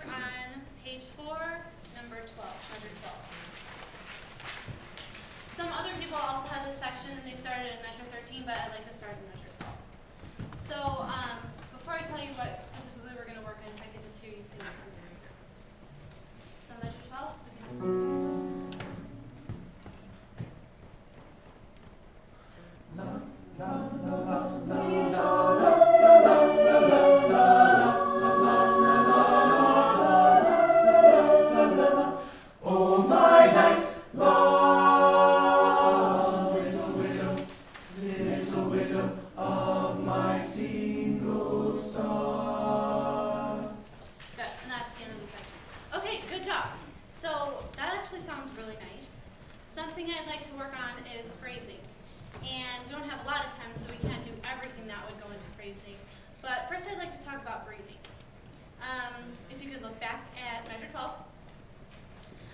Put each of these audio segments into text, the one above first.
work on page 4, number 12, measure 12. Some other people also had this section and they started in measure 13, but I'd like to start in measure 12. So before I tell you what specifically we're going to work on, if I could just hear you sing it one time. So measure 12, begin. Something I'd like to work on is phrasing. And we don't have a lot of time, so we can't do everything that would go into phrasing. But first I'd like to talk about breathing. If you could look back at measure 12.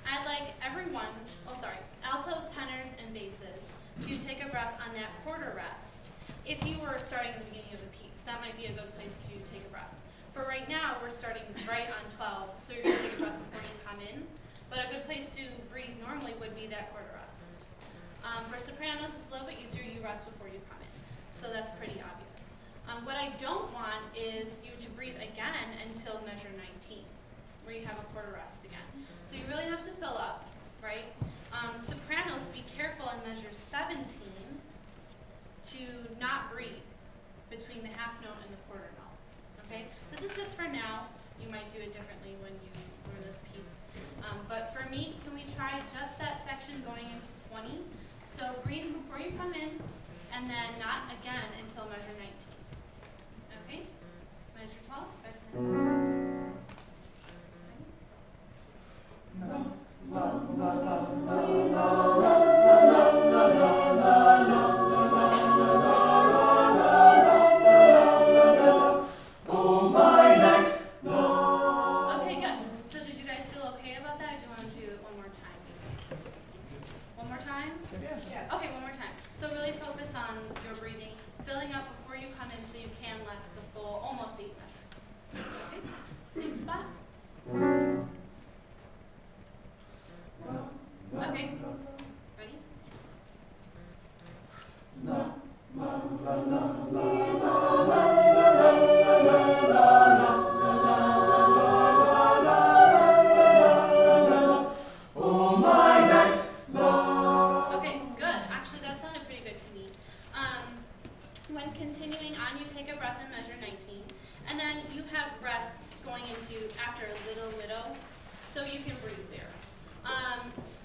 I'd like everyone, altos, tenors, and basses to take a breath on that quarter rest. If you were starting at the beginning of the piece, that might be a good place to take a breath. For right now, we're starting right on 12, so you're going to take a breath before you come in. But a good place to breathe normally would be that quarter rest. For sopranos, it's a little bit easier. You rest before you come in. So that's pretty obvious. What I don't want is you to breathe again until measure 19, where you have a quarter rest again. So you really have to fill up, right? Sopranos, be careful in measure 17 to not breathe between the half note and the quarter note. Okay? This is just for now. You might do it differently when you learn this piece. But for me, can we try just that section going into 20? So breathe before you come in, and then not again until measure 19. Okay? Measure 12. Okay, one more time. So really focus on your breathing, filling up before you come in so you can last the full almost 8 measures. Okay, same spot. Okay, ready? When continuing on, you take a breath in measure 19, and then you have rests going into after little widow, so you can breathe there.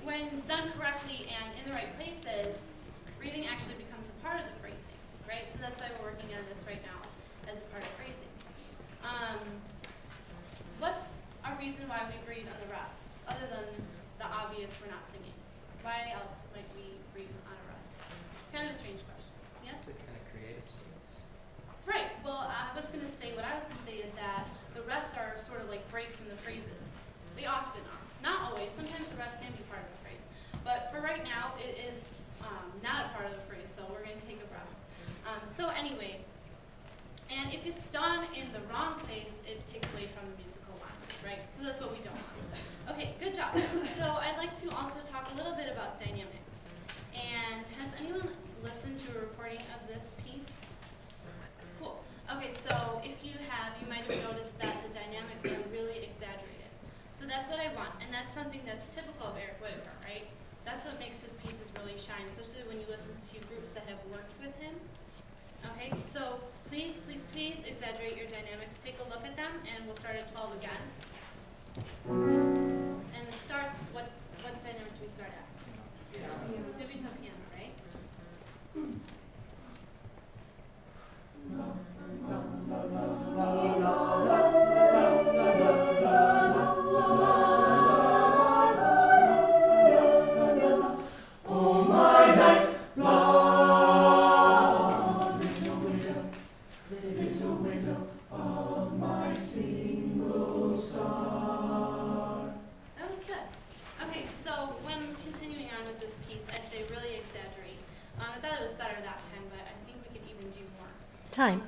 When done correctly and in the right places, breathing actually becomes a part of the phrasing, right? So that's why we're working on this right now as a part of phrasing. What's a reason why we breathe on the rests, other than the obvious we're not singing? Why else might we breathe on a rest? It's kind of a strange question. Yes? Right. Well, what I was going to say is that the rests are sort of like breaks in the phrases. They often are. Not always. Sometimes the rest can be part of the phrase. But for right now, it is not a part of the phrase, so we're going to take a breath. So anyway, and if it's done in the wrong place, it takes away from the musical line, right? So that's what we don't want. Okay, good job. So I'd like to also talk a little bit about dynamics. And has anyone listened to a recording of this piece? Cool. Okay, so if you have, you might have noticed that the dynamics are really exaggerated. So that's what I want, and that's something that's typical of Eric Whitaker, right? That's what makes his pieces really shine, especially when you listen to groups that have worked with him. Okay, so please, please, please exaggerate your dynamics. Take a look at them, and we'll start at 12 again. And it starts, what dynamic do we start at? Subito piano, right? Time.